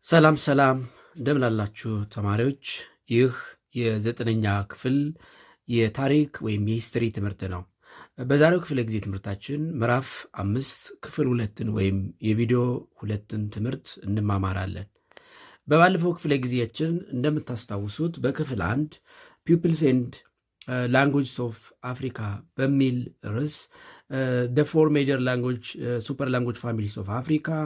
ሰላም ሰላም እንደምን አላችሁ ተማሪዎች? ይህ የዘጠነኛ ክፍል የታሪክ ወይም የሂስትሪ ትምህርት ነው። በዛሬው ክፍለ ጊዜ ትምህርታችን ምዕራፍ 5 ክፍል 2ን ወይም የቪዲዮ 2ን ትምህርት እንማማራለን። በባለፈው ክፍለ ጊዜያችን እንደምታስታውሱት በክፍል 1 ፒፕልስ ኤንድ ላንጉጅስ ኦፍ አፍሪካ በሚል ርዕስ the four major language super language families of Africa,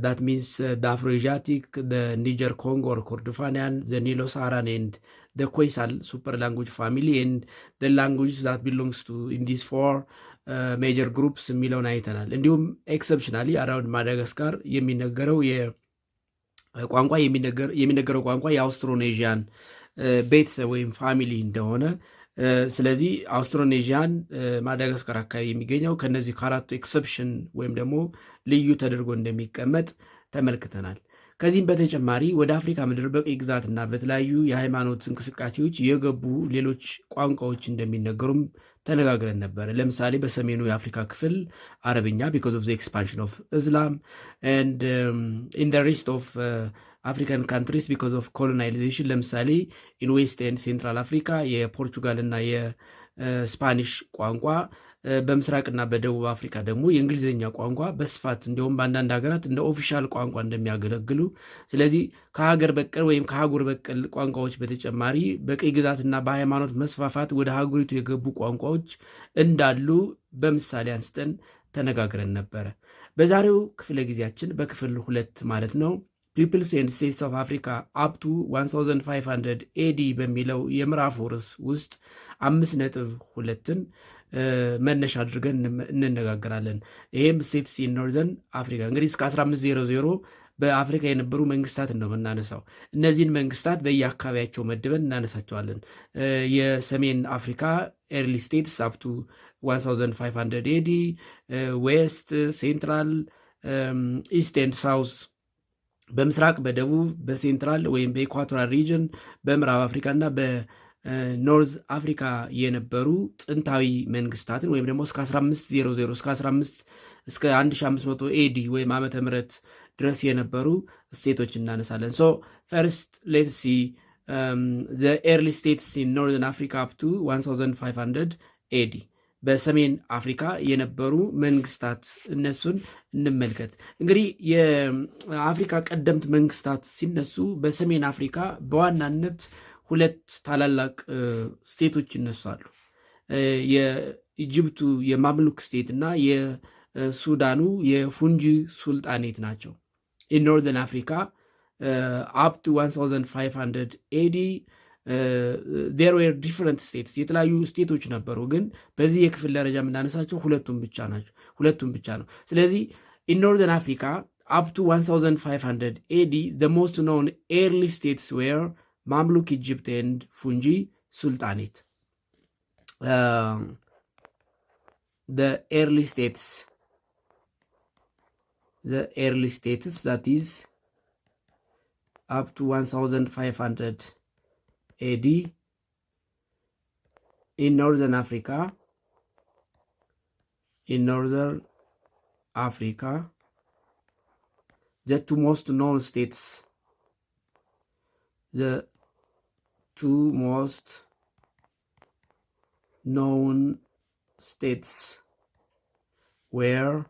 that means the Afroasiatic, the Niger Congo or Kordofanian, the Nilo-Saharan and the Khoisan super language family, and the languages that belongs to in these four major groups የሚለውን አይተናል። እንዲሁም ኤክሰፕሽናሊ አራውንድ ማዳጋስካር የሚነገረው ቋንቋ የሚነገረው ቋንቋ የአውስትሮኔዥያን ቤተሰብ ወይም ፋሚሊ እንደሆነ፣ ስለዚህ አውስትሮኔዥያን ማዳጋስካር አካባቢ የሚገኘው ከነዚህ ከአራቱ ኤክሰፕሽን ወይም ደግሞ ልዩ ተደርጎ እንደሚቀመጥ ተመልክተናል። ከዚህም በተጨማሪ ወደ አፍሪካ ምድር በቅኝ ግዛትና በተለያዩ የሃይማኖት እንቅስቃሴዎች የገቡ ሌሎች ቋንቋዎች እንደሚነገሩም ተነጋግረን ነበረ። ለምሳሌ በሰሜኑ የአፍሪካ ክፍል አረብኛ ቢኮዝ ኦፍ ዘ ኤክስፓንሽን ኦፍ እስላም ኤንድ ኢን ዘ ሬስት ኦፍ አፍሪካን ካንትሪስ ቢኮዝ ኦፍ ኮሎናይዜሽን። ለምሳሌ ኢን ዌስት ኤንድ ሴንትራል አፍሪካ የፖርቹጋል እና የስፓኒሽ ቋንቋ፣ በምስራቅና በደቡብ አፍሪካ ደግሞ የእንግሊዝኛ ቋንቋ በስፋት እንዲሁም በአንዳንድ ሀገራት እንደ ኦፊሻል ቋንቋ እንደሚያገለግሉ፣ ስለዚህ ከሀገር በቀል ወይም ከአህጉር በቀል ቋንቋዎች በተጨማሪ በቅኝ ግዛትና በሃይማኖት መስፋፋት ወደ ሀገሪቱ የገቡ ቋንቋዎች እንዳሉ በምሳሌ አንስተን ተነጋግረን ነበረ። በዛሬው ክፍለ ጊዜያችን በክፍል 2 ማለት ነው ፒፕልስ ኤንድ ስቴትስ ኦፍ አፍሪካ አፕቱ 1500 ኤዲ በሚለው የምዕራፍ ርዕስ ውስጥ 5.2ን መነሻ አድርገን እንነጋገራለን። ይሄም ስቴትስ ኢን ኖርዘርን አፍሪካ እንግዲህ እስከ 1500 በአፍሪካ የነበሩ መንግስታትን ነው የምናነሳው። እነዚህን መንግስታት በየአካባቢያቸው መድበን እናነሳቸዋለን። የሰሜን አፍሪካ ኤርሊ ስቴትስ አፕቱ 1500 ኤዲ፣ ዌስት፣ ሴንትራል፣ ኢስት ኤንድ ሳውዝ በምስራቅ፣ በደቡብ፣ በሴንትራል ወይም በኢኳቶራል ሪጅን፣ በምዕራብ አፍሪካ እና በኖርዝ አፍሪካ የነበሩ ጥንታዊ መንግስታትን ወይም ደግሞ እስከ 1500 እስከ 1500 ኤዲ ወይም ዓመተ ምህረት ድረስ የነበሩ ስቴቶች እናነሳለን። ሶ ፈርስት ሌትስ ሲ ዘ ኤርሊ ስቴትስ ኢን ኖርዘርን አፍሪካ አፕ ቱ 1500 ኤዲ በሰሜን አፍሪካ የነበሩ መንግስታት እነሱን እንመልከት። እንግዲህ የአፍሪካ ቀደምት መንግስታት ሲነሱ በሰሜን አፍሪካ በዋናነት ሁለት ታላላቅ ስቴቶች ይነሳሉ። የኢጅፕቱ የማምሉክ ስቴት እና የሱዳኑ የፉንጂ ሱልጣኔት ናቸው። ኢን ኖርዘርን አፍሪካ አፕ ቱ 1500 ኤዲ there were different states የተለያዩ ስቴቶች ነበሩ፣ ግን በዚህ የክፍል ደረጃ የምናነሳቸው ሁለቱም ብቻ ነው። ስለዚህ in northern Africa up to 1500 AD the most known early states were Mamluk Egypt and Fungi Sultanate. The early states that is up to 1500 AD in northern Africa, the two most known states were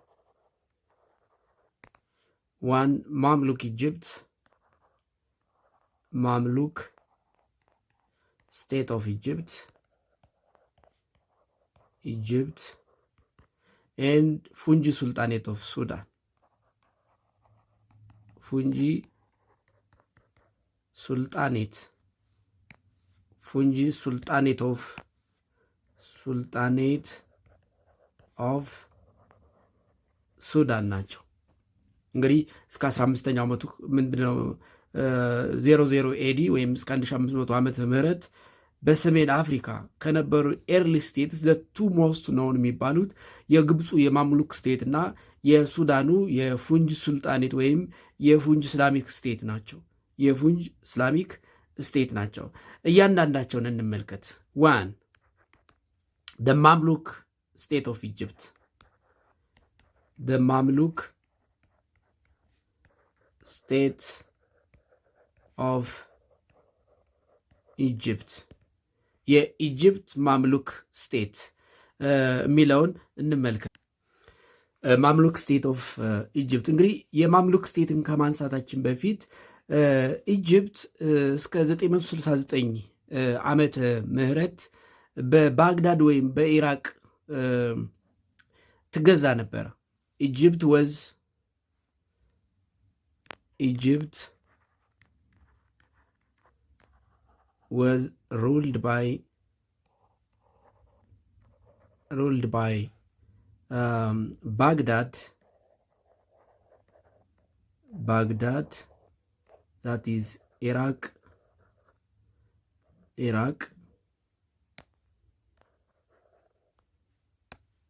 one, Mamluk Egypt, State of Egypt, and Fungi Sultanate of Sudan. Fungi Sultanate of ሱዳን ናቸው። እንግዲህ እስከ 15ኛው መቶ ምንድነው 00 ኤዲ ወይም እስከ 1500 ዓመተ ምህረት በሰሜን አፍሪካ ከነበሩ ኤርሊ ስቴት ዘ ቱ ሞስት ኖውን የሚባሉት የግብፁ የማምሉክ ስቴት እና የሱዳኑ የፉንጅ ሱልጣኔት ወይም የፉንጅ እስላሚክ ስቴት ናቸው። እያንዳንዳቸውን እንመልከት። 1 the Mamluk state of Egypt, the Mamluk state ኦፍ ኢጅፕት የኢጅፕት ማምሉክ ስቴት የሚለውን እንመልከት። ማምሉክ ስቴት ኦፍ ኢጅፕት። እንግዲህ የማምሉክ ስቴትን ከማንሳታችን በፊት ኢጅፕት እስከ 969 ዓመተ ምህረት በባግዳድ ወይም በኢራቅ ትገዛ ነበረ። ኢጅፕት was ruled by Baghdad, that is Iraq,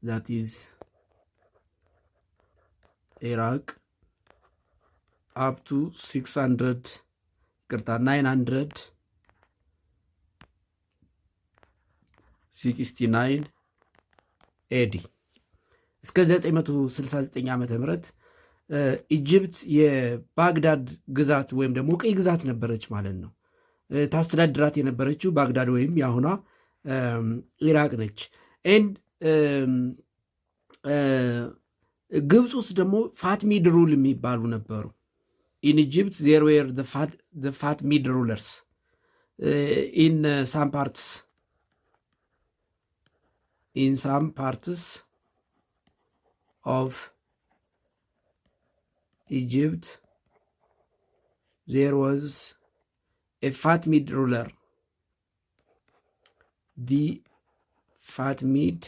that is Iraq up to 969 ኤዲ እስከ 969 ዓመተ ምህረት ኢጅፕት የባግዳድ ግዛት ወይም ደግሞ ቀይ ግዛት ነበረች ማለት ነው። ታስተዳድራት የነበረችው ባግዳድ ወይም የአሁኗ ኢራቅ ነች። ግብፅ ውስጥ ደግሞ ፋትሚድ ሩል የሚባሉ ነበሩ። ኢን ኢጅፕት ዜር ዌር ዘ ፋትሚድ ሩለርስ ኢን ሳም ፓርትስ of Egypt there was a Fatimid ruler. The Fatimid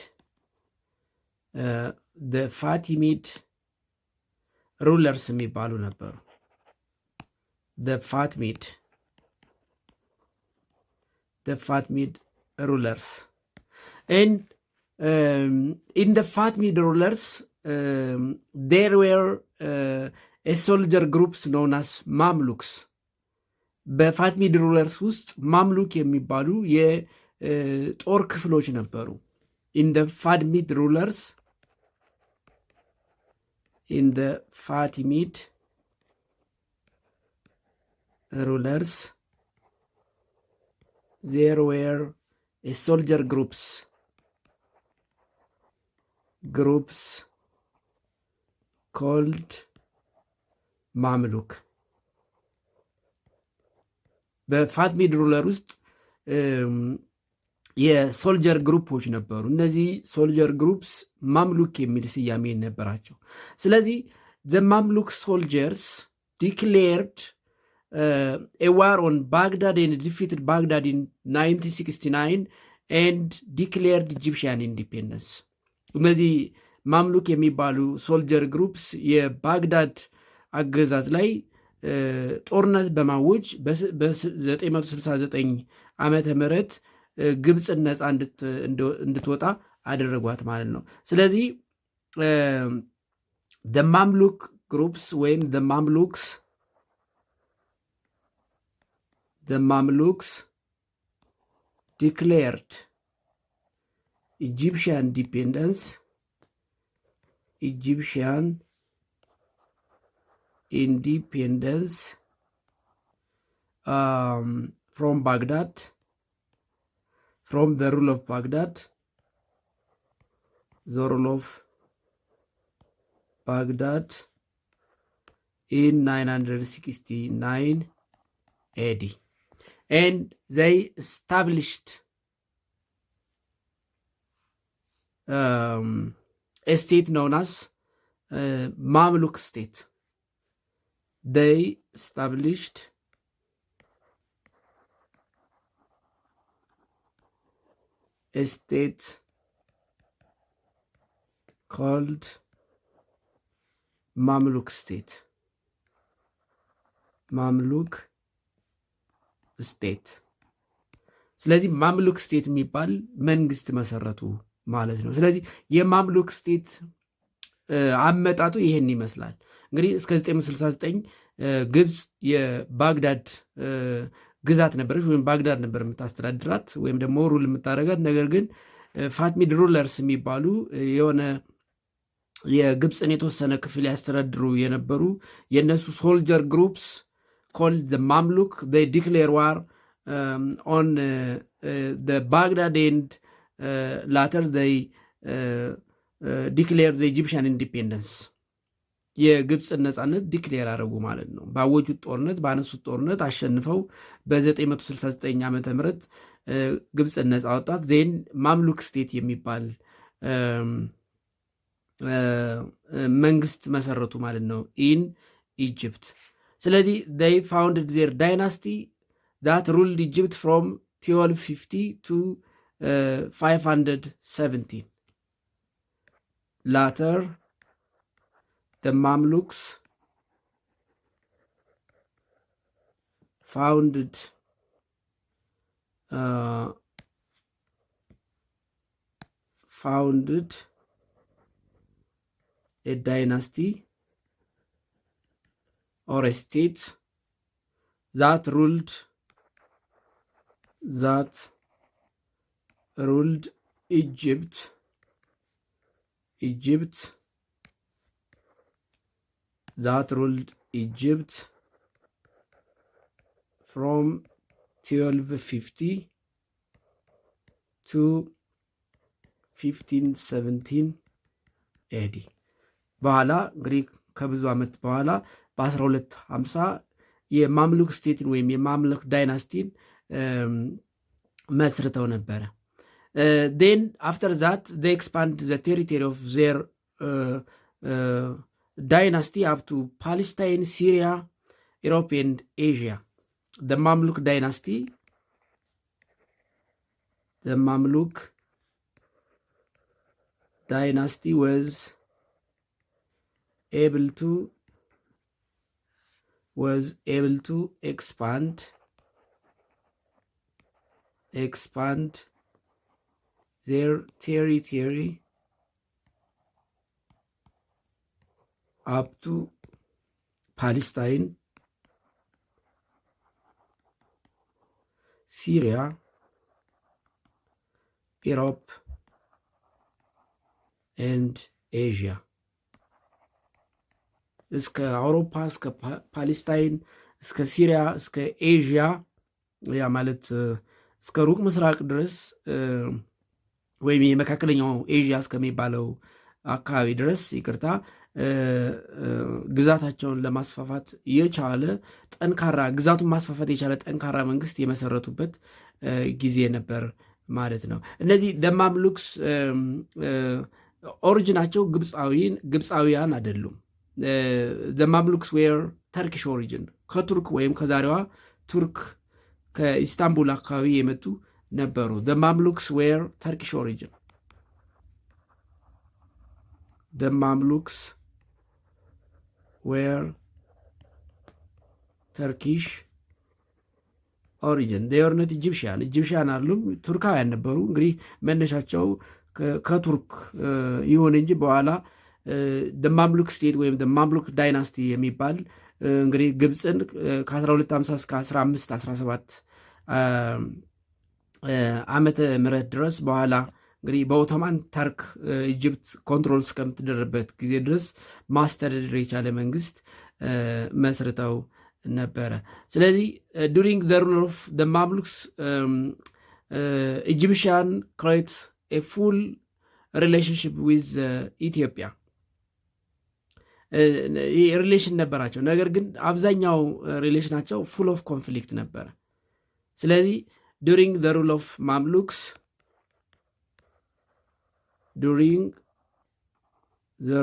rulers የሚባሉ ነበሩ። the Fatimid rulers and in the Fatimid rulers there were a soldier groups known as ማምሉክስ። በፋትሚድ ሩለርስ ውስጥ ማምሉክ የሚባሉ የጦር ክፍሎች ነበሩ። in the Fatimid rulers there were a soldier groups called ማምሉክ። በፋትሚድ ሩለር ውስጥ የሶልጀር ግሩፖች ነበሩ። እነዚህ ሶልጀር ግሩፕስ ማምሉክ የሚል ስያሜ ነበራቸው። ስለዚህ the Mamluk soldiers declared a war on Baghdad and defeated Baghdad in 1969 and declared Egyptian independence. እነዚህ ማምሉክ የሚባሉ ሶልጀር ግሩፕስ የባግዳድ አገዛዝ ላይ ጦርነት በማወጅ በ969 ዓመተ ምህረት ግብፅን ነፃ እንድትወጣ አደረጓት ማለት ነው። ስለዚህ the Mamluk groups ወይም the Mamluks declared Egyptian independence from Baghdad, from the rule of Baghdad, in 969 AD, and they established a state known as Mamluk state. They established a state called Mamluk state. ስለዚህ ማምሉክ ስቴት የሚባል መንግስት መሰረቱ ማለት ነው። ስለዚህ የማምሉክ ስቴት አመጣጡ ይሄን ይመስላል። እንግዲህ እስከ 969 ግብፅ የባግዳድ ግዛት ነበረች፣ ወይም ባግዳድ ነበር የምታስተዳድራት ወይም ደግሞ ሩል የምታደርጋት። ነገር ግን ፋትሚድ ሩለርስ የሚባሉ የሆነ የግብፅን የተወሰነ ክፍል ያስተዳድሩ የነበሩ የእነሱ ሶልጀር ግሩፕስ called the Mamluk. They declare war on the Baghdad, and later they declare the Egyptian independence. የግብፅን ነፃነት ዲክሌር አደረጉ ማለት ነው። ባወጁት ጦርነት ባነሱት ጦርነት አሸንፈው በ969 ዓ ም ግብፅን ነፃ ወጣት። ዜን ማምሉክ ስቴት የሚባል መንግስት መሰረቱ ማለት ነው ኢን ኢጅፕት። ስለዚህ they founded their dynasty that ruled Egypt from 1250 to 517. Later the Mamluks founded a dynasty or a state that ruled Egypt from 1250 to 1517 AD። በኋላ እንግዲህ ከብዙ ዓመት በኋላ በ1250 የማምሉክ ስቴትን ወይም የማምሉክ ዳይናስቲን መስርተው ነበረ። then after that they expand the territory of their dynasty up to Palestine, Syria, Europe and Asia. The Mamluk dynasty was able to expand their territory up to Palestine, Syria, Europe and Asia. እስከ አውሮፓ እስከ ፓሌስታይን እስከ ሲሪያ እስከ ኤዥያ ያ ማለት እስከ ሩቅ ምስራቅ ድረስ ወይም የመካከለኛው ኤዥያ እስከሚባለው አካባቢ ድረስ ይቅርታ ግዛታቸውን ለማስፋፋት የቻለ ጠንካራ ግዛቱን ማስፋፋት የቻለ ጠንካራ መንግስት የመሰረቱበት ጊዜ ነበር ማለት ነው። እነዚህ ደማምሉክስ ኦሪጂናቸው ግብፃዊያን አይደሉም። ደማምሉክስ ዌር ተርኪሽ ኦሪጂን ከቱርክ ወይም ከዛሬዋ ቱርክ ከኢስታንቡል አካባቢ የመጡ ነበሩ። ደማምሉክስ ዌር ተርኪሽ ኦሪጂን ደማምሉክስ ዌር ተርኪሽ ኦሪጂን ዴርነት ኢጂፕሽያን አሉም ቱርካውያን ነበሩ። እንግዲህ መነሻቸው ከቱርክ ይሁን እንጂ በኋላ ደማምሉክ ስቴት ወይም ደማምሉክ ዳይናስቲ የሚባል እንግዲህ ግብፅን ከ1250 እስከ 1517 ዓመተ ምህረት ድረስ በኋላ እንግዲህ በኦቶማን ተርክ ኢጅፕት ኮንትሮል እስከምትደረበት ጊዜ ድረስ ማስተዳደር የቻለ መንግስት መስርተው ነበረ። ስለዚህ ዱሪንግ ዘ ሩል ኦፍ ዘ ማምሉክስ ኢጂፕሽያን ክሬት ኤ ፉል ሪሌሽንሽፕ ዊዝ ኢትዮጵያ ሪሌሽን ነበራቸው። ነገር ግን አብዛኛው ሪሌሽናቸው ፉል ኦፍ ኮንፍሊክት ነበረ። ስለዚህ ዱሪንግ ዘ ሩል ኦፍ ማምሉክስ during the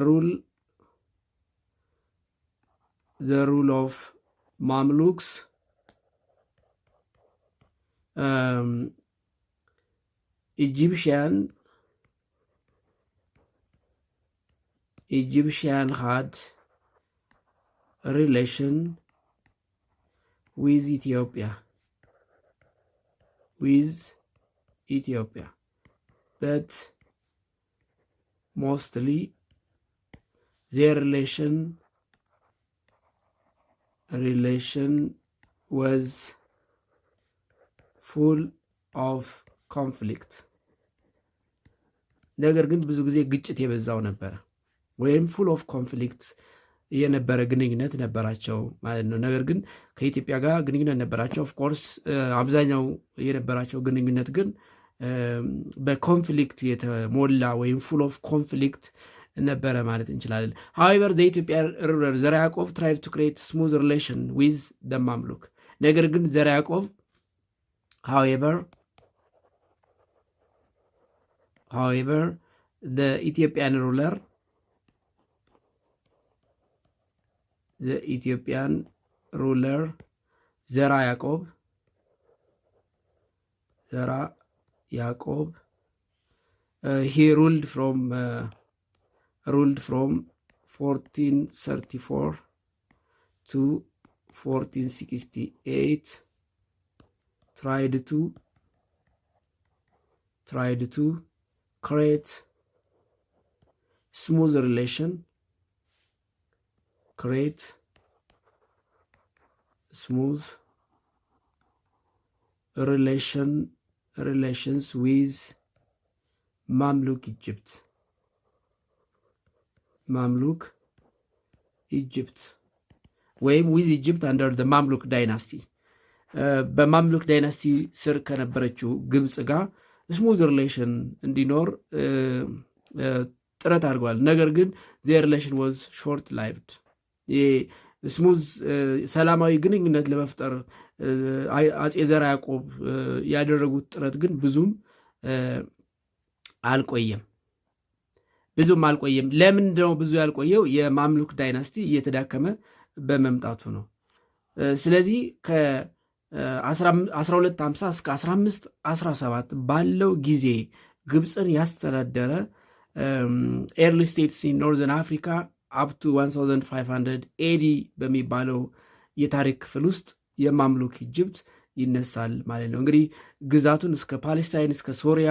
rule of Mamluks, Egyptian had a relation with Ethiopia, but mostly their relation was full of conflict. ነገር ግን ብዙ ጊዜ ግጭት የበዛው ነበረ ወይም full of conflict የነበረ ግንኙነት ነበራቸው ማለት ነው። ነገር ግን ከኢትዮጵያ ጋር ግንኙነት ነበራቸው። ኦፍኮርስ አብዛኛው የነበራቸው ግንኙነት ግን በኮንፍሊክት የተሞላ ወይም ፉል ኦፍ ኮንፍሊክት ነበረ ማለት እንችላለን። ሃዌቨር ዘኢትዮጵያ ሩለር ዘርዓ ያዕቆብ ትራይድ ቱ ክሬት ስሙዝ ሪሌሽን ዊዝ ደ ማምሉክ። ነገር ግን ዘርዓ ያዕቆብ however the Ethiopian ruler ዘርዓ ያዕቆብ he ruled from 1434 to 1468, tried to create smooth relations with Mamluk Egypt ወይም ዊዝ ኢጅፕት አንደር ደ ማምሉክ ዳይናስቲ በማምሉክ ዳይናስቲ ስር ከነበረችው ግብፅ ጋር ስሙዝ ሪሌሽን እንዲኖር ጥረት አድርገዋል። ነገር ግን ዚ ሪሌሽን ዋዝ ሾርት ላይቭድ። ስሙዝ ሰላማዊ ግንኙነት ለመፍጠር አፄ ዘርዓ ያዕቆብ ያደረጉት ጥረት ግን ብዙም አልቆየም። ለምንድነው ብዙ ያልቆየው? የማምሉክ ዳይናስቲ እየተዳከመ በመምጣቱ ነው። ስለዚህ ከ1250 እስከ 1517 ባለው ጊዜ ግብፅን ያስተዳደረ ኤርሊ ስቴትስ ኢን ኖርዘርን አፍሪካ አፕቱ 1500 ኤዲ በሚባለው የታሪክ ክፍል ውስጥ የማምሉክ ኢጅፕት ይነሳል ማለት ነው። እንግዲህ ግዛቱን እስከ ፓሌስታይን፣ እስከ ሶሪያ፣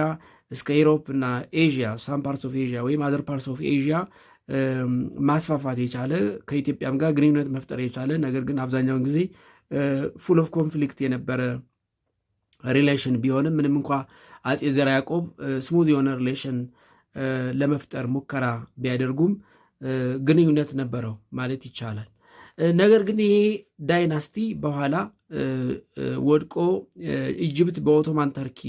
እስከ ኢሮፕ እና ኤዥያ ሳም ፓርትስ ኦፍ ኤዥያ ወይም አዘር ፓርትስ ኦፍ ኤዥያ ማስፋፋት የቻለ ከኢትዮጵያም ጋር ግንኙነት መፍጠር የቻለ ነገር ግን አብዛኛውን ጊዜ ፉል ኦፍ ኮንፍሊክት የነበረ ሪሌሽን ቢሆንም ምንም እንኳ አፄ ዘርዓ ያዕቆብ ስሙዝ የሆነ ሪሌሽን ለመፍጠር ሙከራ ቢያደርጉም ግንኙነት ነበረው ማለት ይቻላል። ነገር ግን ይሄ ዳይናስቲ በኋላ ወድቆ ኢጅፕት በኦቶማን ተርኪ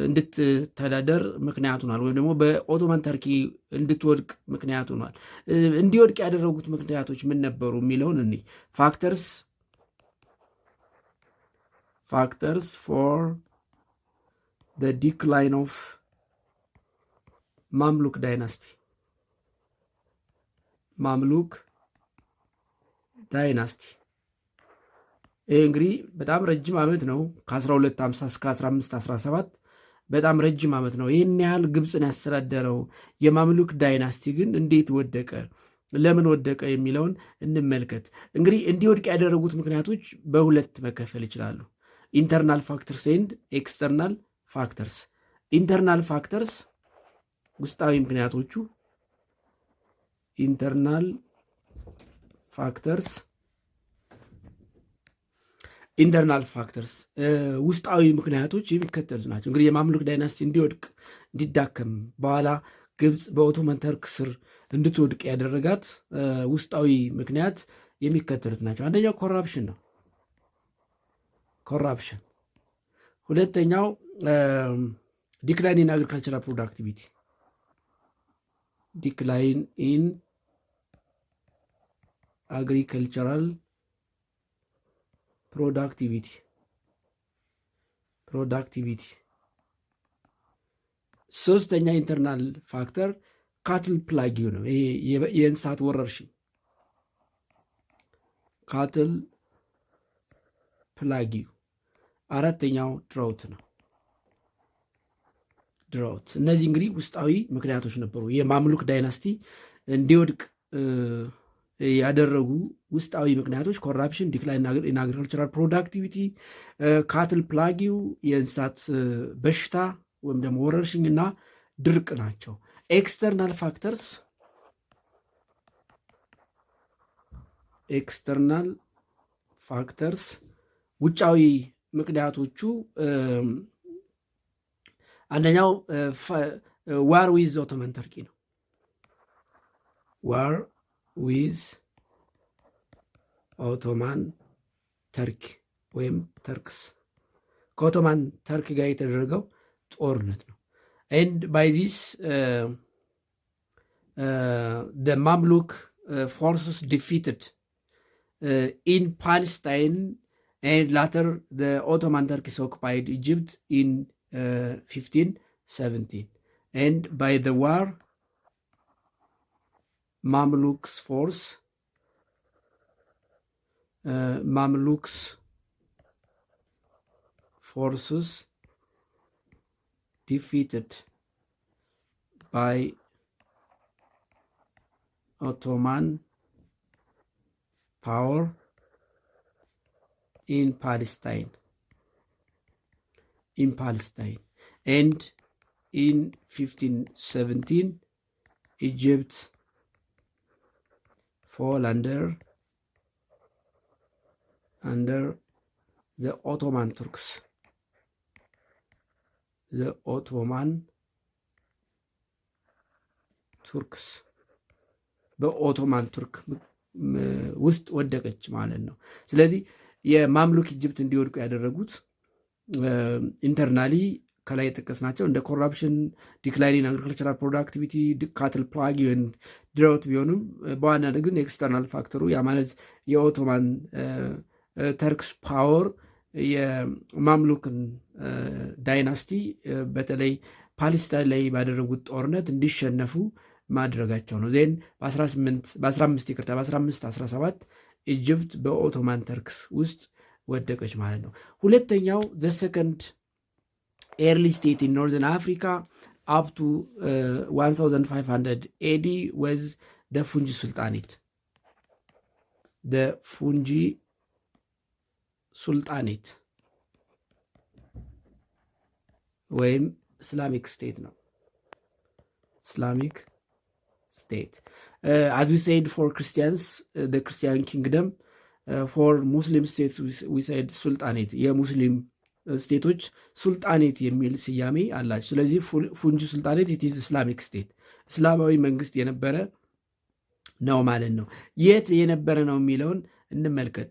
እንድትተዳደር ምክንያት ሆኗል፣ ወይም ደግሞ በኦቶማን ተርኪ እንድትወድቅ ምክንያት ሆኗል። እንዲወድቅ ያደረጉት ምክንያቶች ምን ነበሩ የሚለውን እኔ ፋክተርስ ፎር the decline of ማምሉክ ዳይናስቲ ይህ እንግዲህ በጣም ረጅም ዓመት ነው። ከ1250 እስከ 1517 በጣም ረጅም ዓመት ነው። ይህን ያህል ግብፅን ያስተዳደረው የማምሉክ ዳይናስቲ ግን እንዴት ወደቀ፣ ለምን ወደቀ የሚለውን እንመልከት። እንግዲህ እንዲወድቅ ያደረጉት ምክንያቶች በሁለት መከፈል ይችላሉ። ኢንተርናል ፋክተርስ ኤንድ ኤክስተርናል ፋክተርስ። ኢንተርናል ፋክተርስ ውስጣዊ ምክንያቶቹ፣ ኢንተርናል ፋክተርስ ውስጣዊ ምክንያቶች የሚከተሉት ናቸው። እንግዲህ የማምሉክ ዳይናስቲ እንዲወድቅ እንዲዳከም በኋላ ግብፅ በኦቶማን ተርክ ስር እንድትወድቅ ያደረጋት ውስጣዊ ምክንያት የሚከተሉት ናቸው። አንደኛው ኮራፕሽን ነው። ሁለተኛው ዲክላይን ኢን አግሪካልቸራል ፕሮዳክቲቪቲ፣ ዲክላይን ኢን አግሪካልቸራል ፕሮዳክቲቪቲ። ሶስተኛ ኢንተርናል ፋክተር ካትል ፕላጊው ነው። ይሄ የእንስሳት ወረርሽኝ ካትል ፕላጊው። አራተኛው ድራውት ነው። እነዚህ እንግዲህ ውስጣዊ ምክንያቶች ነበሩ። የማምሉክ ዳይናስቲ እንዲወድቅ ያደረጉ ውስጣዊ ምክንያቶች ኮራፕሽን፣ ዲክላይን ኢን አግሪካልቸራል ፕሮዳክቲቪቲ፣ ካትል ፕላጊው፣ የእንስሳት በሽታ ወይም ደግሞ ወረርሽኝ እና ድርቅ ናቸው። ኤክስተርናል ፋክተርስ ውጫዊ ምክንያቶቹ አንደኛው ዋር ዊዝ ኦቶማን ተርኪ ነው። ዋር ዊዝ ኦቶማን ተርክ ወይም ተርክስ ከኦቶማን ተርክ ጋር የተደረገው ጦርነት ነው። ኤንድ ባይ ዚስ the Mamluk forces defeated in Palestine, and later the Ottoman Turks occupied Egypt in 1517. And by the war, Mamluks forces defeated by Ottoman power in Palestine, and in 1517 Egypt fall under the Ottoman Turks. በኦቶማን ቱርክ ውስጥ ወደቀች ማለት ነው። ስለዚህ የማምሉክ ኢጅፕት እንዲወድቁ ያደረጉት ኢንተርናሊ ከላይ የጠቀስናቸው እንደ ኮራፕሽን፣ ዲክላይኒንግ አግሪካልቸራል ፕሮዳክቲቪቲ፣ ካትል ፕላግ ወይም ድራውት ቢሆኑም በዋናነት ግን ኤክስተርናል ፋክተሩ ያ ማለት የኦቶማን ተርክስ ፓወር የማምሉክን ዳይናስቲ በተለይ ፓሌስታይን ላይ ባደረጉት ጦርነት እንዲሸነፉ ማድረጋቸው ነው። ዜን በ1517 ኢጅፕት በኦቶማን ተርክስ ውስጥ ወደቀች ማለት ነው። ሁለተኛው ዘ ሰከንድ ኤርሊ ስቴት ኢን ኖርዘርን አፍሪካ አፕ ቱ 1500 ኤዲ ወዝ ደ ፉንጂ ሱልጣኔት። ደ ፉንጂ ሱልጣኔት ወይም ኢስላሚክ ስቴት ነው። ኢስላሚክ state. As we said, for Christians, the Christian kingdom, for Muslim states, we said sultanate. የሙስሊም ስቴቶች ሱልጣኔት የሚል ስያሜ አላቸው። ስለዚህ ፉንጂ ሱልጣኔት ኢት ኢዝ ኢስላሚክ ስቴት፣ እስላማዊ መንግስት የነበረ ነው ማለት ነው። የት የነበረ ነው የሚለውን እንመልከት።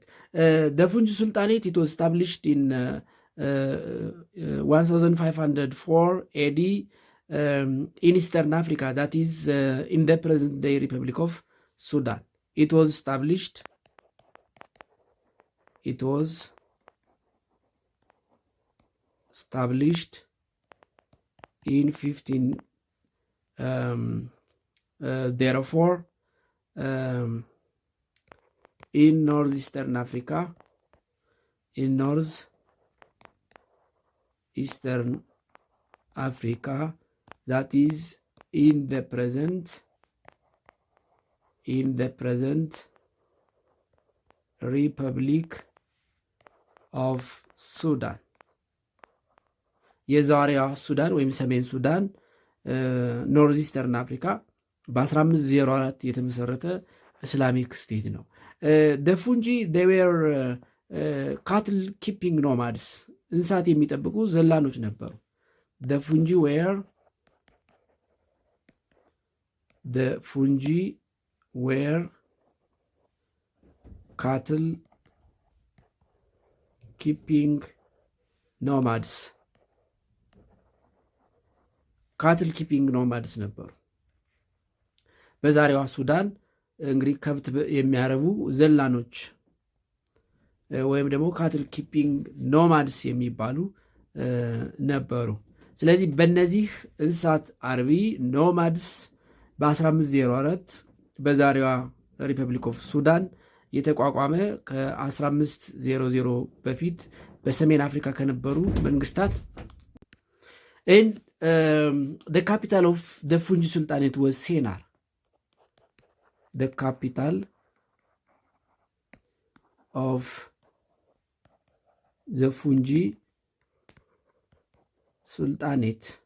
the ፉንጂ ሱልጣኔት it was established in 1504 AD in Eastern Africa, that is in the present day Republic of Sudan. It was established in 15 therefore in northeastern Africa, that is in the present Republic of Sudan. የዛሬዋ ሱዳን ወይም ሰሜን ሱዳን ኖርዝ ኢስተርን አፍሪካ በ1504 የተመሰረተ ኢስላሚክ ስቴት ነው። the Fungi, they were cattle keeping nomads፣ እንስሳት የሚጠብቁ ዘላኖች ነበሩ። The Fungi were cattle keeping nomads ነበሩ። በዛሬዋ ሱዳን እንግዲህ ከብት የሚያረቡ ዘላኖች ወይም ደግሞ ካትል ኪፒንግ ኖማድስ የሚባሉ ነበሩ። ስለዚህ በእነዚህ እንስሳት አርቢ ኖማድስ በ1504 በዛሬዋ ሪፐብሊክ ኦፍ ሱዳን የተቋቋመ ከ1500 በፊት በሰሜን አፍሪካ ከነበሩ መንግስታት the capital of the Fungi Sultanate was Sennar. The capital of the Fungi Sultanate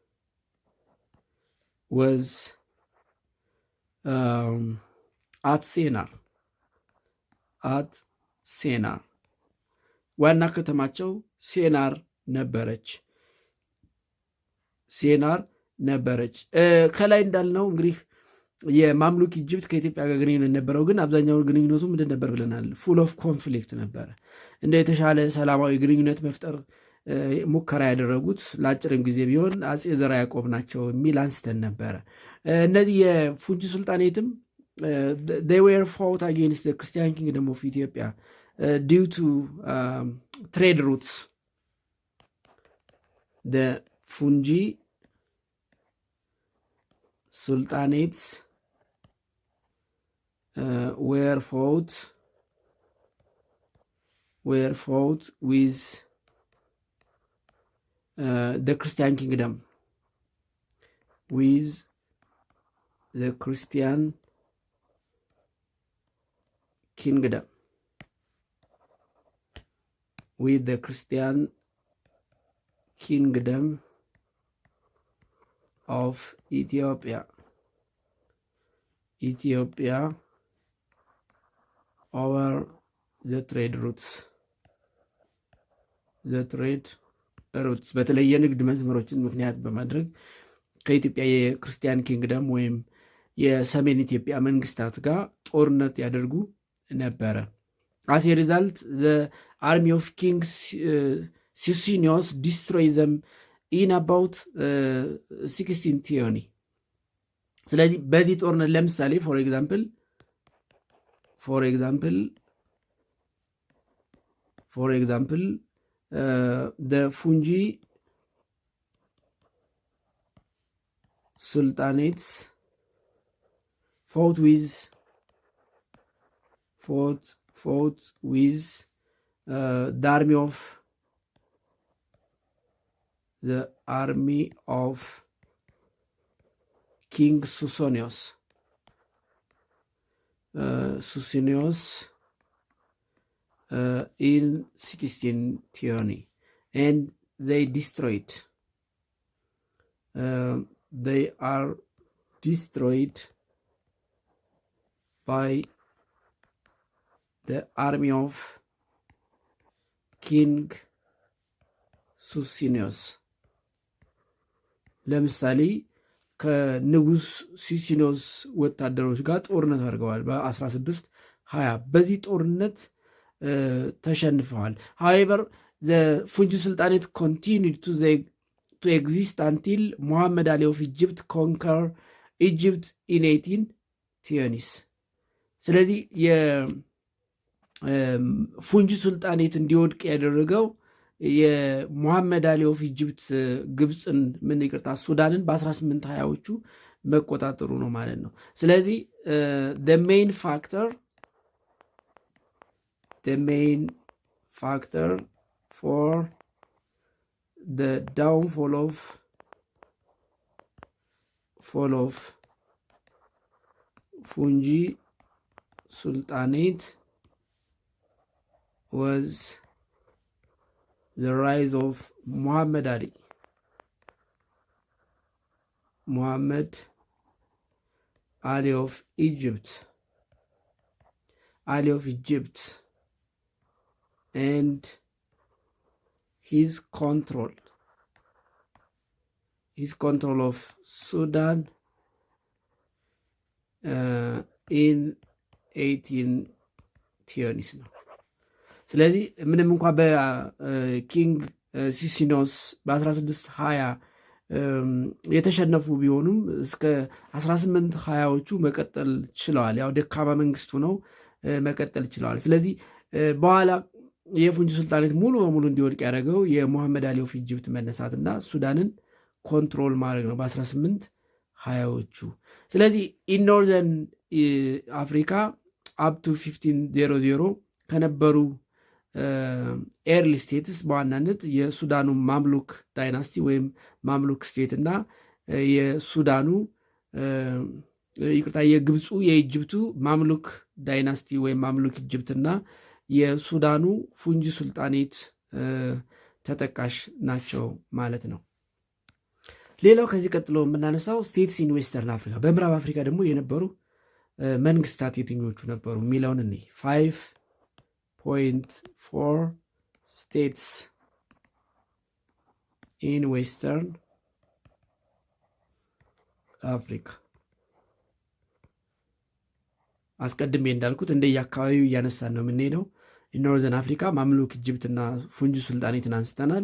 was at Sennar. ዋና ከተማቸው ሴናር ነበረች። ከላይ እንዳልነው እንግዲህ የማምሉክ ኢጅፕት ከኢትዮጵያ ጋር ግንኙነት ነበረው፣ ግን አብዛኛውን ግንኙነቱ ምንድን ነበር ብለናል? ፉል ኦፍ ኮንፍሊክት ነበረ። እንደ የተሻለ ሰላማዊ ግንኙነት መፍጠር ሙከራ ያደረጉት ለአጭርም ጊዜ ቢሆን አጼ ዘርዓ ያዕቆብ ናቸው የሚል አንስተን ነበረ። እነዚህ የፉንጂ ሱልጣኔትም they were fought against the Christian kingdom of Ethiopia due to trade routes. The Fungi sultanates were fought with the Christian kingdom, with the Christian kingdom, with the Christian kingdom of Ethiopia over the trade routes. በተለይ የንግድ መስመሮችን ምክንያት በማድረግ ከኢትዮጵያ የክርስቲያን ኪንግደም ወይም የሰሜን ኢትዮጵያ መንግስታት ጋር ጦርነት ያደርጉ ነበረ። አስ ኤ ሪዛልት ዘ አርሚ ኦፍ ኪንግ ሲሲኒዮስ ዲስትሮይ ዘም ኢን አባውት 1620። ስለዚህ በዚህ ጦርነት ለምሳሌ ፎር ኤግዛምፕል the Fungi sultanates fought with the army of King Susonius in 1620, and they are destroyed by the army of King Susinius. ለምሳሌ ከንጉስ ሲሲኒዮስ ወታደሮች ጋር ጦርነት አድርገዋል በ1620። በዚህ ጦርነት ተሸንፈዋል። however the Fungi Sultanate continued to exist until Muhammad Ali of Egypt conquered Egypt in 1820s. ስለዚህ የፉንጂ ሱልጣኔት እንዲወድቅ ያደረገው የሙሐመድ አሊ ኦፍ ኢጅፕት ግብፅን ሱዳንን በ1820ዎቹ መቆጣጠሩ ነው ማለት ነው። ስለዚህ the main factor for the downfall of Fungi Sultanate was the rise of Muhammad Ali of Egypt, and his control of Sudan in 1820s ነው። ስለዚህ ምንም እንኳ በኪንግ ሲሲኖስ በ1620 የተሸነፉ ቢሆኑም እስከ 1820ዎቹ መቀጠል ችለዋል። ያው ደካማ መንግስቱ ነው መቀጠል ችለዋል። ስለዚህ በኋላ የፉንጂ ሱልጣኔት ሙሉ በሙሉ እንዲወድቅ ያደረገው የሙሐመድ አሊ ኦፍ ኢጅፕት መነሳትና ሱዳንን ኮንትሮል ማድረግ ነው በ1820ዎቹ። ስለዚህ ኢን ኖርዘርን አፍሪካ አፕ ቱ 1500 ከነበሩ ኤርሊ ስቴትስ በዋናነት የሱዳኑ ማምሉክ ዳይናስቲ ወይም ማምሉክ ስቴት እና የሱዳኑ የግብፁ የኢጅፕቱ ማምሉክ ዳይናስቲ ወይም ማምሉክ ኢጅፕትና የሱዳኑ ፉንጂ ሱልጣኔት ተጠቃሽ ናቸው ማለት ነው። ሌላው ከዚህ ቀጥሎ የምናነሳው ስቴትስ ኢን ዌስተርን አፍሪካ፣ በምዕራብ አፍሪካ ደግሞ የነበሩ መንግስታት የትኞቹ ነበሩ የሚለውን እኔ 5.4 states in Western Africa. አስቀድሜ እንዳልኩት እንደየአካባቢው እያነሳን ነው የምንሄደው። ኖርዘርን አፍሪካ ማምሉክ፣ ኢጅፕትና ፉንጂ ሱልጣኔትን አንስተናል።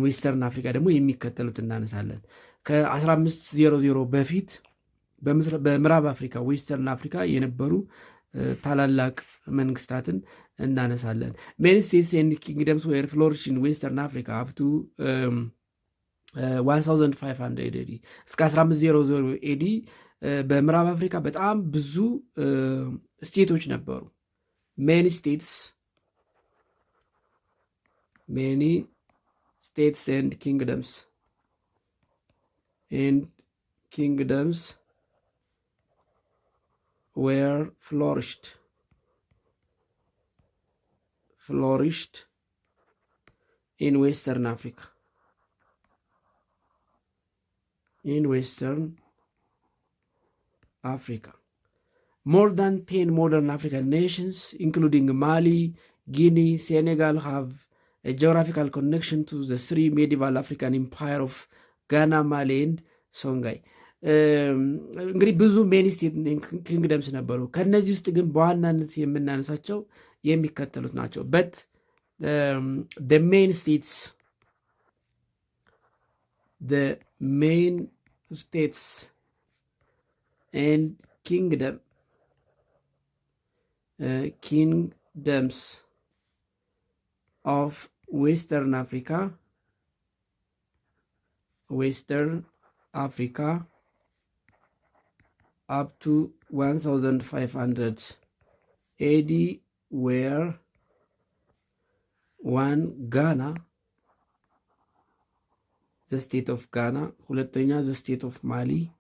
ዌስተርን አፍሪካ ደግሞ የሚከተሉት እናነሳለን። ከ1500 በፊት በምዕራብ አፍሪካ ዌስተርን አፍሪካ የነበሩ ታላላቅ መንግስታትን እናነሳለን። ሜኒ ስቴትስ ኤንድ ኪንግደምስ ዌር ፍሎሪሽ ኢን ዌስተርን አፍሪካ አፕቱ 1500 ኤዲ እስከ 1500 ኤዲ በምዕራብ አፍሪካ በጣም ብዙ ስቴቶች ነበሩ። ሜኒ ስቴትስ ኤንድ ኪንግደምስ were flourished in Western Africa. More than 10 modern African nations, including Mali, Guinea, Senegal, have a geographical connection to the three medieval African empire of Ghana, Mali, and Songhai. እንግዲህ ብዙ ሜኒ ስቴት ኪንግደምስ ነበሩ። ከነዚህ ውስጥ ግን በዋናነት የምናነሳቸው የሚከተሉት ናቸው። በት ሜን ስቴትስ ኤንድ ኪንግደምስ ኦፍ ዌስተርን አፍሪካ up to 1500 AD were 1 Ghana, the state of Ghana, ሁለተኛ the state of Mali፣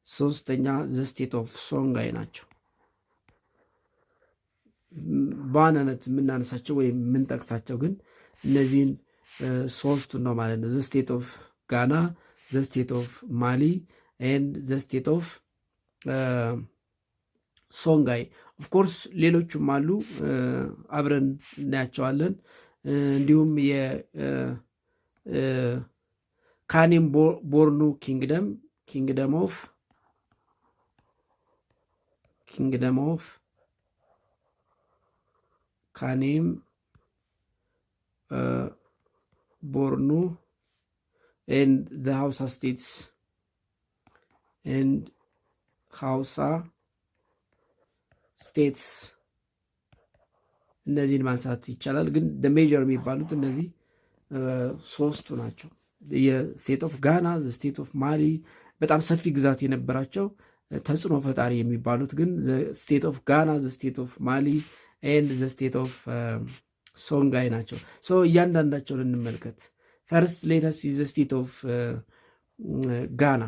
ሶስተኛ the state of Songhai ናቸው። በዋናነት የምናነሳቸው ወይም የምንጠቅሳቸው ግን እነዚህን ሶስቱን ነው ማለት ነው። the state of Ghana፣ the state of Mali and the state of Songhai። ኦፍኮርስ ሌሎቹም አሉ፣ አብረን እናያቸዋለን። እንዲሁም የካኒም ቦርኑ ኪንግደም ኦፍ ካኒም ቦርኑ and the Hausa states and Hausa states እነዚህን ማንሳት ይቻላል። ግን ሜጀር የሚባሉት እነዚህ ሶስቱ ናቸው። የስቴት ኦፍ ጋና፣ ስቴት ኦፍ ማሊ በጣም ሰፊ ግዛት የነበራቸው ተጽዕኖ ፈጣሪ የሚባሉት ግን ስቴት ኦፍ ጋና፣ ስቴት ኦፍ ማሊ ኤንድ ስቴት ኦፍ ሶንጋይ ናቸው። እያንዳንዳቸውን እንመልከት። ፈርስት ሌተስ ዘ ስቴት ኦፍ ጋና።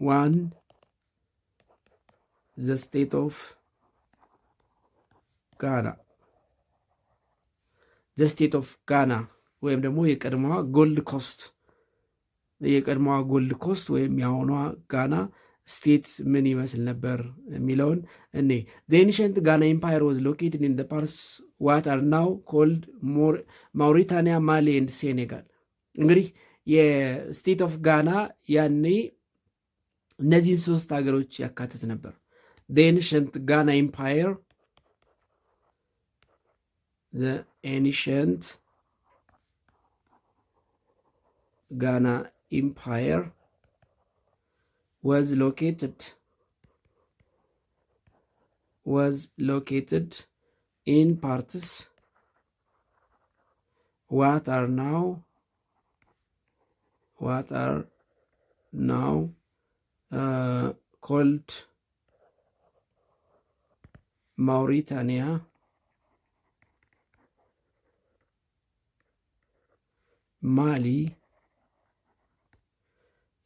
1 ዘ ስቴት ኦፍ ጋና። ዘ ስቴት ኦፍ ጋና ወይም ደግሞ የቀድሞዋ ጎልድ ኮስት ወይም የአሁኗ ጋና ስቴት ምን ይመስል ነበር የሚለውን እኔ ዘ ኤንሸንት ጋና ኤምፓየር ዋዝ ሎኬትድ ኢን ዘ ፓርትስ ዋት አር ናው ኮልድ ማውሪታኒያ፣ ማሊ ኤንድ ሴኔጋል። እንግዲህ የስቴት ኦፍ ጋና ያኔ እነዚህን ሶስት ሀገሮች ያካትት ነበር። ዘ ኤንሸንት ጋና ኤምፓየር the ancient Ghana Empire was located in parts what are now called Mauritania, ማሊ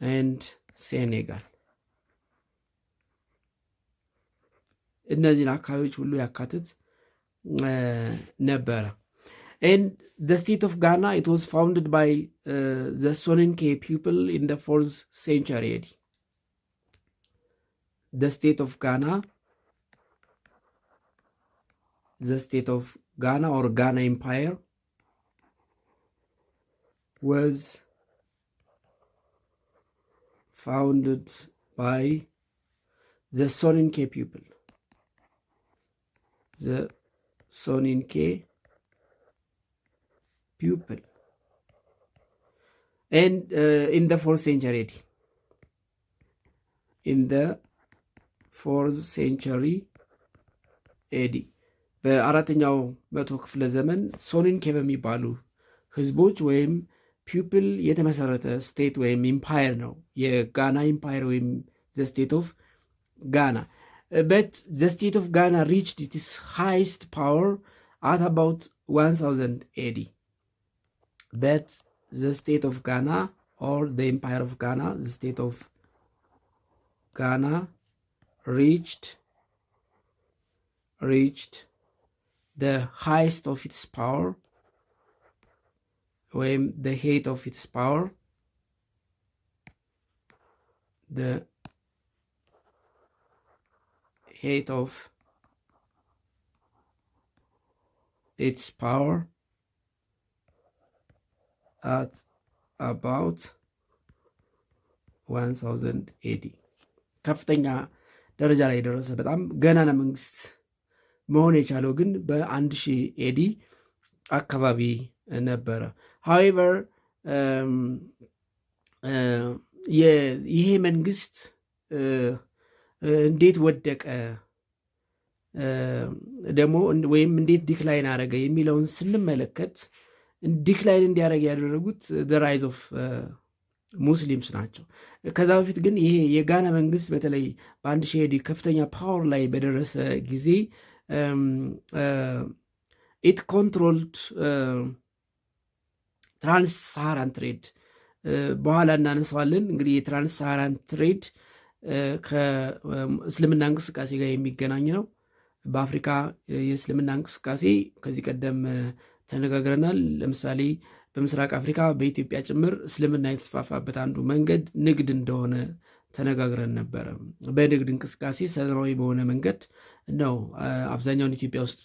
ኤንድ ሴኔጋል። እነዚህን አካባቢዎች ሁሉ ያካትት ነበረ። ኤንድ the state of Ghana, it was founded by the Soninke people in the 4th century AD. The state of Ghana or Ghana Empire was founded by the Soninke people. The Soninke people. And in the 4th century AD. In the 4th century AD. በአራተኛው መቶ ክፍለ ዘመን ሶኒንኬ በሚባሉ ህዝቦች ወይም ፒፕል የተመሰረተ ስቴት ወይም ኢምፓየር ነው የጋና ኢምፓየር ወይም ዘ ስቴት ኦፍ ጋና። በት ዘ ስቴት ኦፍ ጋና ሪችድ ኢትስ ሃይስት ፓወር አት አባውት 1000 ኤዲ በት ዘ ስቴት ኦፍ ጋና ኦር ዘ ኢምፓየር ኦፍ ጋና ዘ ስቴት ኦፍ ጋና reached the highest of its power, when the height of its power, the height of its power at about 1000 AD. ከፍተኛ ደረጃ ላይ ደረሰ። በጣም ገናና መንግስት መሆን የቻለው ግን በ1000 ኤዲ አካባቢ ነበረ። ሃዌቨር ይሄ መንግስት እንዴት ወደቀ ደግሞ ወይም እንዴት ዲክላይን አደረገ የሚለውን ስንመለከት ዲክላይን እንዲያደረግ ያደረጉት ዘ ራይዝ ኦፍ ሙስሊምስ ናቸው። ከዛ በፊት ግን ይሄ የጋና መንግስት በተለይ በ1000 ኤዲ ከፍተኛ ፓወር ላይ በደረሰ ጊዜ ኢት ኮንትሮልድ ትራንስ ሳሃራን ትሬድ። በኋላ እናነሳዋለን። እንግዲህ የትራንስ ሳሃራን ትሬድ ከእስልምና እንቅስቃሴ ጋር የሚገናኝ ነው። በአፍሪካ የእስልምና እንቅስቃሴ ከዚህ ቀደም ተነጋግረናል። ለምሳሌ በምስራቅ አፍሪካ በኢትዮጵያ ጭምር እስልምና የተስፋፋበት አንዱ መንገድ ንግድ እንደሆነ ተነጋግረን ነበረ። በንግድ እንቅስቃሴ ሰላማዊ በሆነ መንገድ ነው አብዛኛውን ኢትዮጵያ ውስጥ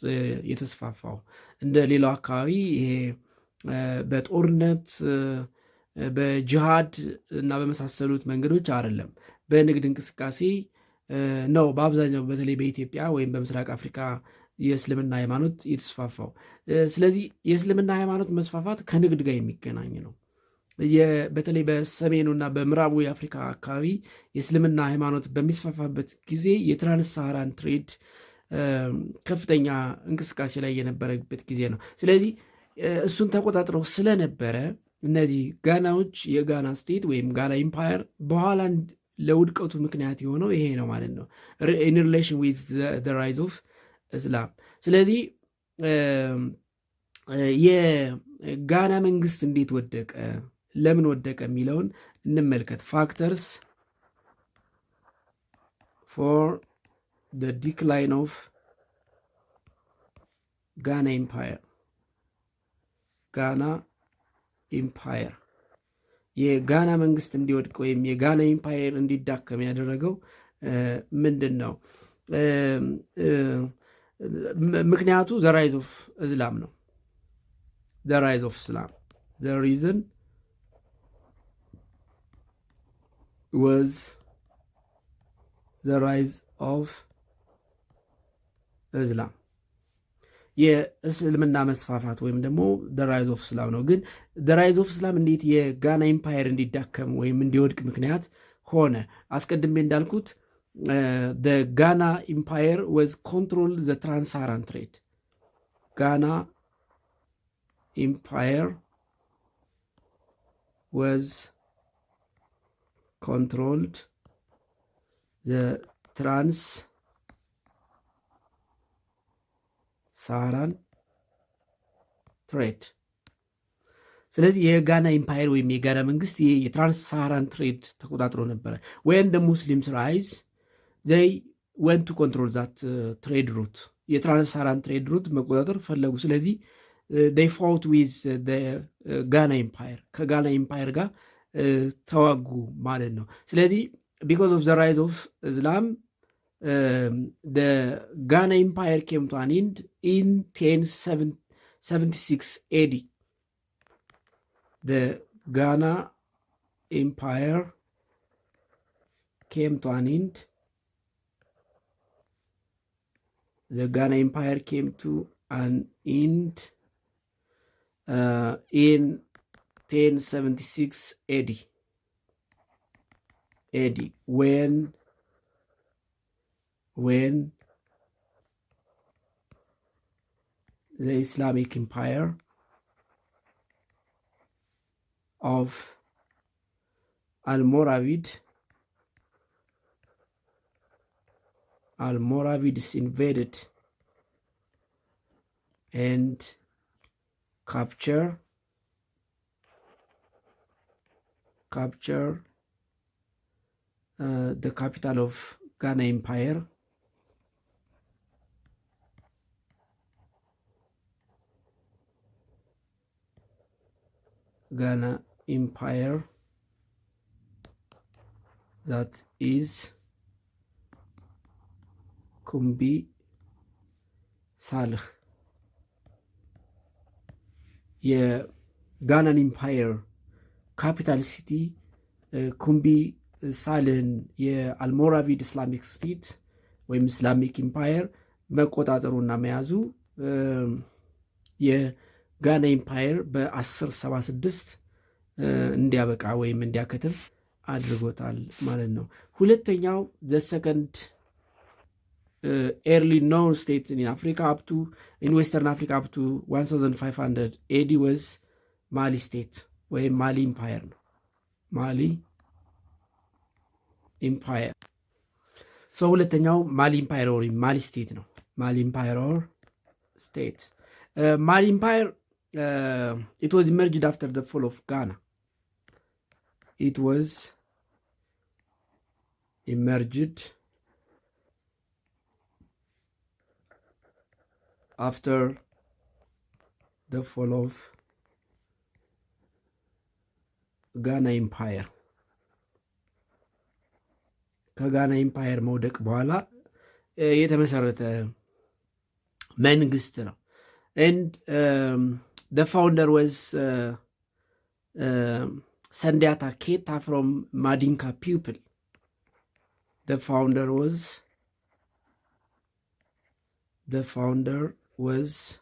የተስፋፋው። እንደ ሌላው አካባቢ ይሄ በጦርነት በጅሃድ እና በመሳሰሉት መንገዶች አይደለም፣ በንግድ እንቅስቃሴ ነው በአብዛኛው በተለይ በኢትዮጵያ ወይም በምስራቅ አፍሪካ የእስልምና ሃይማኖት የተስፋፋው። ስለዚህ የእስልምና ሃይማኖት መስፋፋት ከንግድ ጋር የሚገናኝ ነው። በተለይ በሰሜኑና በምዕራቡ የአፍሪካ አካባቢ የእስልምና ሃይማኖት በሚስፋፋበት ጊዜ የትራንስ ሳሃራን ትሬድ ከፍተኛ እንቅስቃሴ ላይ የነበረበት ጊዜ ነው። ስለዚህ እሱን ተቆጣጥረው ስለነበረ እነዚህ ጋናዎች የጋና ስቴት ወይም ጋና ኢምፓየር በኋላ ለውድቀቱ ምክንያት የሆነው ይሄ ነው ማለት ነው፣ ኢን ሪሌሽን ዊዝ ዘ ራይዝ ኦፍ እስላም። ስለዚህ የጋና መንግስት እንዴት ወደቀ፣ ለምን ወደቀ የሚለውን እንመልከት። ፋክተርስ ፎር the decline of ጋና ኢምፓየር። ጋና ኢምፓየር የጋና መንግስት እንዲወድቅ ወይም የጋና ኢምፓየር እንዲዳከም ያደረገው ምንድን ነው? ምክንያቱ ዘ ራይዝ ኦፍ እስላም ነው። ዘ ራይዝ ኦፍ እስላም ዘ ሪዝን was the rise of እስላም። የእስልምና መስፋፋት ወይም ደግሞ the rise of እስላም ነው። ግን the rise of እስላም እንዴት የጋና ኢምፓየር እንዲዳከም ወይም እንዲወድቅ ምክንያት ሆነ? አስቀድሜ እንዳልኩት the Ghana Empire was controlled the trans-Saharan trade. Ghana Empire was controlled the trans-Saharan trade. ስለዚህ የጋና ኢምፓየር ወይም የጋና መንግስት የትራንስ ሳሃራን ትሬድ ተቆጣጥሮ ነበረ። when the Muslims rise they went to control that trade route። የትራንስ ሳሃራን ትሬድ ሩት መቆጣጠር ፈለጉ። ስለዚህ they fought with the Ghana Empire ከጋና ኢምፓየር ጋር ተዋጉ ማለት ነው። ስለዚህ because of the rise of Islam the Ghana Empire came to an end in 1076 AD. The Ghana Empire came to an end The Ghana Empire came to an end in 1076 AD. When the Islamic Empire of Almoravids invaded and capture the capital of Ghana Empire, that is Kumbi Salህ. የጋናን ኢምፓየር ካፒታል ሲቲ ኩምቢ ሳልህን የአልሞራቪድ ኢስላሚክ ስቴት ወይም ኢስላሚክ ኢምፓየር መቆጣጠሩና መያዙ የጋና ኢምፓየር በ1076 እንዲያበቃ ወይም እንዲያከትም አድርጎታል ማለት ነው። ሁለተኛው ዘ ሰከንድ early known state in Africa in Western Africa up to 1500 AD was Mali state ወይም ማሊ ኢምፓየር ነው። ማሊ ኢምፓየር ሰው ሁለተኛው ማሊ ኢምፓየር ወይም ማሊ ስቴት ነው። ማሊ ኢምፓየር ኦር ስቴት ማሊ ኢምፓየር it was emerged after the fall of Ghana. It was emerged after the fall of Ghana Empire. ከጋና ኢምፓየር መውደቅ በኋላ የተመሰረተ መንግስት ነው። and the founder was Sundiata Keita from Mandinka people. The founder was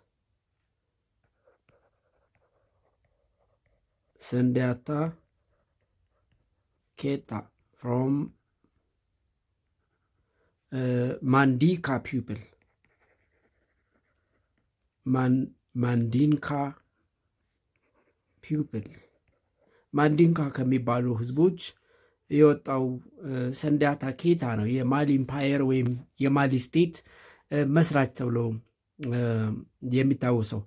Sundiata Keita from Mandinka people. Mandinka people. ማንዲንካ ከሚባሉ ህዝቦች የወጣው ሰንዲያታ ኬታ ነው። የማሊ ኢምፓየር ወይም የማሊ ስቴት መስራች ተብሎ የሚታወሰው።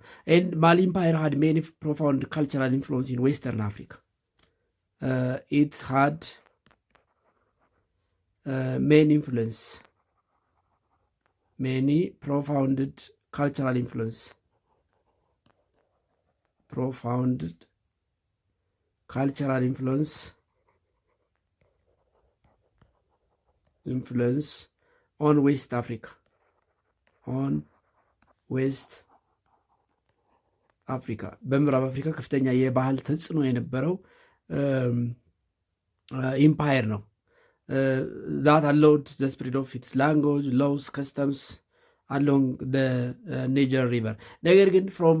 ማሊ ኢምፓየር had many profound cultural influence in Western Africa. It had many profound cultural influence on West Africa. በምዕራብ አፍሪካ ከፍተኛ የባህል ተጽዕኖ የነበረው ኢምፓየር ነው። that allowed the spread of its language, laws, customs along the Niger River. ነገር ግን from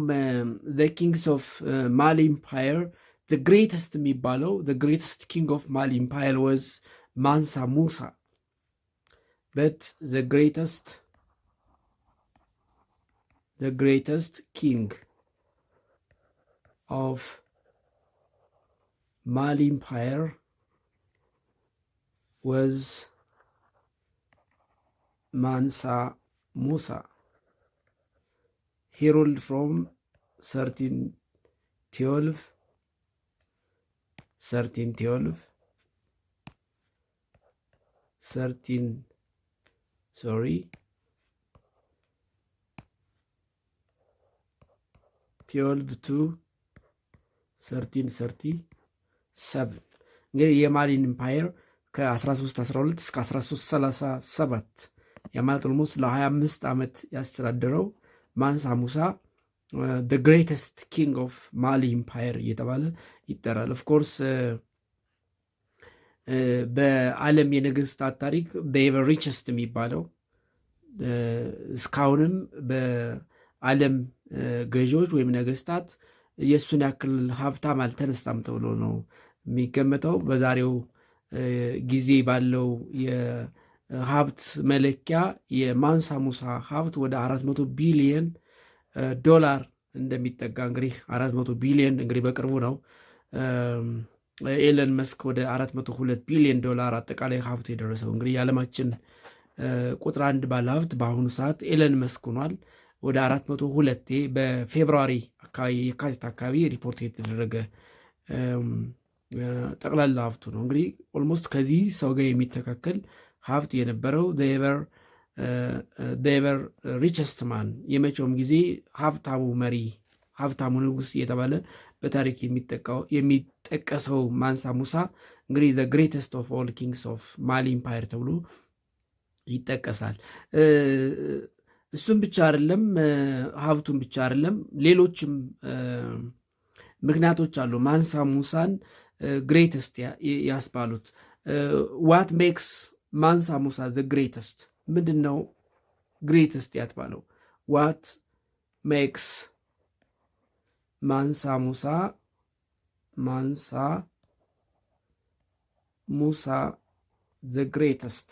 the kings of Mali Empire, the greatest የሚባለው the greatest king of Mali Empire was Mansa Musa. But the greatest king of Mali Empire was Mansa Musa. He ruled from 1312 to 1337 እንግዲህ የማሊን ኢምፓየር ከ1312 እስከ 1337 የማለት ኦልሞስት ለ25 ዓመት ያስተዳደረው ማንሳ ሙሳ the greatest king of Mali Empire እየተባለ ይጠራል። ኦፍኮርስ በዓለም የነገስታት ታሪክ the richest የሚባለው እስካሁንም በዓለም ገዢዎች ወይም ነገስታት የእሱን ያክል ሀብታም አልተነሳም ተብሎ ነው የሚገመተው። በዛሬው ጊዜ ባለው የሀብት መለኪያ የማንሳ ሙሳ ሀብት ወደ 400 ቢሊየን ዶላር እንደሚጠጋ እንግዲህ 400 ቢሊየን እንግዲህ በቅርቡ ነው ኤለን መስክ ወደ 402 ቢሊዮን ዶላር አጠቃላይ ሀብቱ የደረሰው። እንግዲህ የዓለማችን ቁጥር አንድ ባለ ሀብት በአሁኑ ሰዓት ኤለን መስክ ሆኗል። ወደ 402 በፌብርዋሪ አካባቢ የካቲት አካባቢ ሪፖርት የተደረገ ጠቅላላ ሀብቱ ነው። እንግዲህ ኦልሞስት ከዚህ ሰው ጋር የሚተካከል ሀብት የነበረው ኤቨር ሪቸስት ማን የመቼውም ጊዜ ሀብታሙ መሪ ሀብታሙ ንጉስ እየተባለ በታሪክ የሚጠቀሰው ማንሳ ሙሳ እንግዲህ ዘ ግሬተስት ኦፍ ኦል ኪንግስ ኦፍ ማሊ ኢምፓየር ተብሎ ይጠቀሳል። እሱም ብቻ አይደለም፣ ሀብቱም ብቻ አይደለም፣ ሌሎችም ምክንያቶች አሉ ማንሳ ሙሳን ግሬተስት ያስባሉት። ዋት ሜክስ ማንሳ ሙሳ ዘ ግሬተስት? ምንድን ነው ግሬተስት ያትባለው? ዋት ሜክስ ማንሳ ሙሳ ዘ ግሬተስት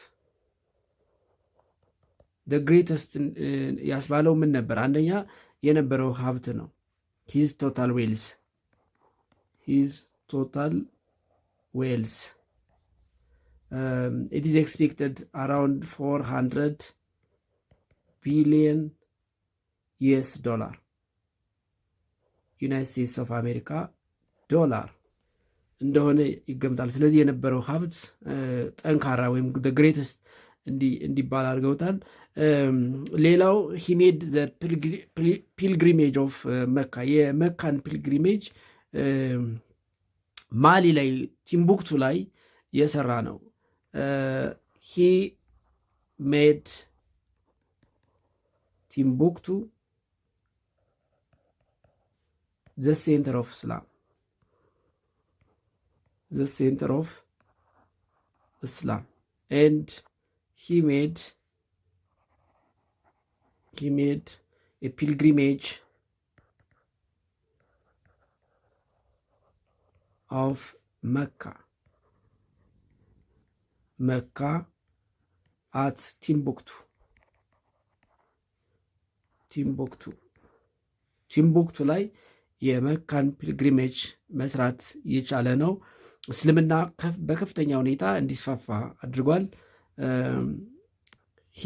ያስባለው ምን ነበር? አንደኛ የነበረው ሀብት ነው። ሂዝ ቶታል ዌልስ ኢት ኢዝ ኤክስፔክትድ አራውንድ 400 ቢሊየን ዩኤስ ዶላር ዩናይትድ ስቴትስ ኦፍ አሜሪካ ዶላር እንደሆነ ይገምታል። ስለዚህ የነበረው ሀብት ጠንካራ ወይም ግሬተስት እንዲባል አድርገውታል። ሌላው ሂሜድ ፒልግሪሜጅ ኦፍ መካ የመካን ፒልግሪሜጅ ማሊ ላይ ቲምቡክቱ ላይ የሰራ ነው። ሂ ሜድ ቲምቡክቱ the center of Islam, and he made a pilgrimage of Mecca at ቲምቡክቱ ላይ የመካን ፒልግሪሜጅ መስራት የቻለ ነው። እስልምና በከፍተኛ ሁኔታ እንዲስፋፋ አድርጓል። ሂ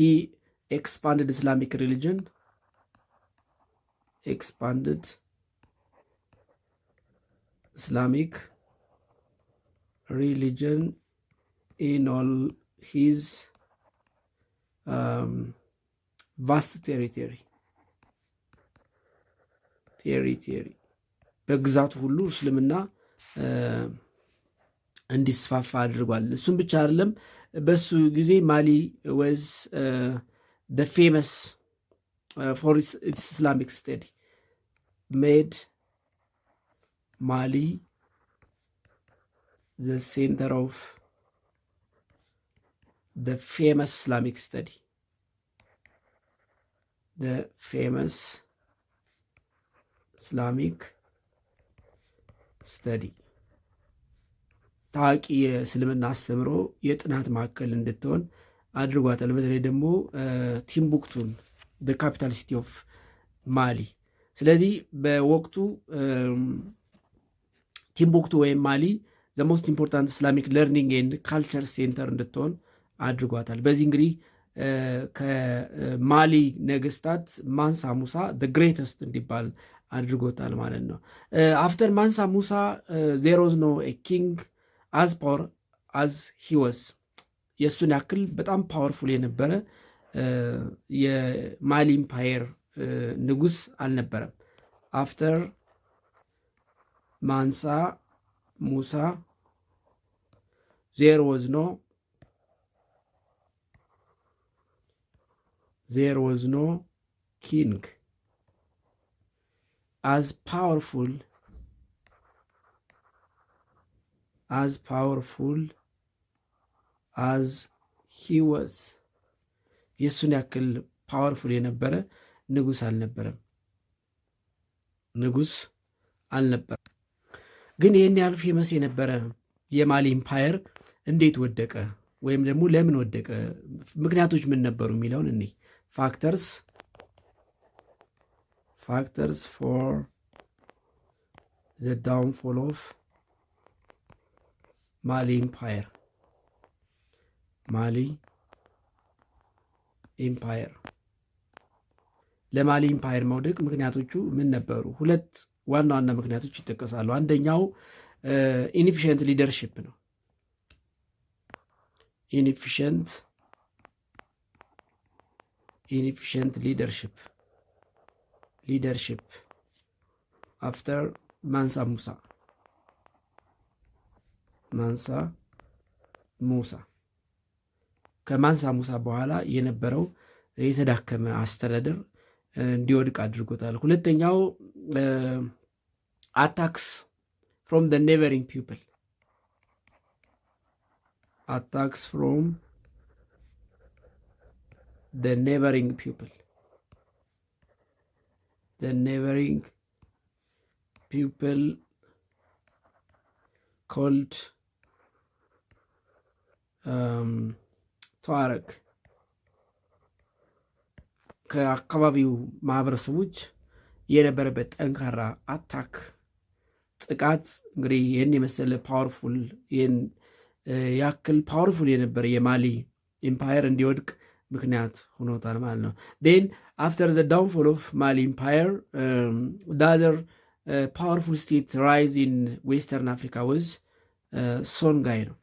ኤክስፓንድድ ኢስላሚክ ሪሊጅን ኢን ኦል ሂዝ ቫስት ቴሪቶሪ በግዛቱ ሁሉ እስልምና እንዲስፋፋ አድርጓል። እሱም ብቻ አይደለም፣ በሱ ጊዜ ማሊ ወዝ the famous for its Islamic study, made Mali the center of the famous Islamic study, the famous Islamic study ታዋቂ የእስልምና አስተምሮ የጥናት ማዕከል እንድትሆን አድርጓታል። በተለይ ደግሞ ቲምቡክቱን በካፒታል ሲቲ ኦፍ ማሊ። ስለዚህ በወቅቱ ቲምቡክቱ ወይም ማሊ ዘ ሞስት ኢምፖርታንት ኢስላሚክ ለርኒንግ ኤንድ ካልቸር ሴንተር እንድትሆን አድርጓታል። በዚህ እንግዲህ ከማሊ ነገስታት ማንሳ ሙሳ ዘ ግሬተስት እንዲባል አድርጎታል ማለት ነው። አፍተር ማንሳ ሙሳ ዜር ዋዝ ኖ ኪንግ አዝ ፓወር አዝ ሂ ዋዝ። የእሱን ያክል በጣም ፓወርፉል የነበረ የማሊ ኢምፓየር ንጉስ አልነበረም። አፍተር ማንሳ ሙሳ ዜር ዋዝ ኖ ኪንግ as powerful as he was. የእሱን ያክል ፓወርፉል የነበረ ንጉሥ አልነበረም። ግን ይህን ያህል ፌመስ የነበረ የማሊ ኢምፓየር እንዴት ወደቀ? ወይም ደግሞ ለምን ወደቀ? ምክንያቶች ምን ነበሩ የሚለውን እኔ ፋክተርስ ፎር ዘ ዳውንፎል ኦፍ ማሊ ኢምፓየር ለማሊ ኢምፓየር መውደቅ ምክንያቶቹ ምን ነበሩ? ሁለት ዋና ዋና ምክንያቶች ይጠቀሳሉ። አንደኛው ኢንኤፊሽንት ሊደርሺፕ ነው። ኢንኤፊሽንት ሊደርሺፕ አፍተር ማንሳ ሙሳ ከማንሳ ሙሳ በኋላ የነበረው የተዳከመ አስተዳደር እንዲወድቅ አድርጎታል። ሁለተኛው አታክስ ፍሮም the neighboring people the neighboring people called ተዋረግ ከአካባቢው ማህበረሰቦች የነበረበት ጠንካራ አታክ ጥቃት እንግዲህ ይህን የመሰለ ፓወርፉል ይህን ያክል ፓወርፉል የነበረ የማሊ ኢምፓየር እንዲወድቅ ምክንያት ሆኖታል ማለት ነው። ን አፍተር ዘ ዳውንፎል ኦፍ ማሊ ኢምፓየር ዳዘር ፓወርፉል ስቴት ራይዝ ኢን ዌስተርን አፍሪካ ወዝ ሶንጋይ ነው።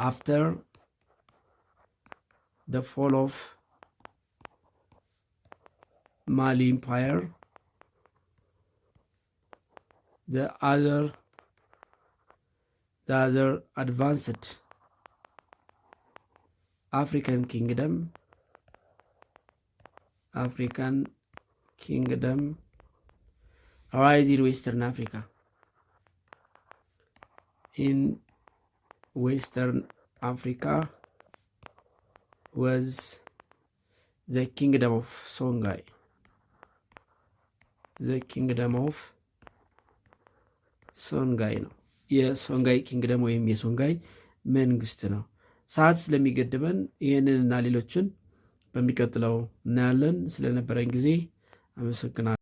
አፍተር the fall of Mali Empire, the other advanced African kingdom arise in Western Africa. In Western Africa was the kingdom of Songhai. ነው። የሶንጋይ ኪንግደም ወይም የሶንጋይ መንግስት ነው። ሰዓት ስለሚገድበን ይህንንና ሌሎችን በሚቀጥለው እናያለን። ስለነበረን ጊዜ አመሰግናለሁ።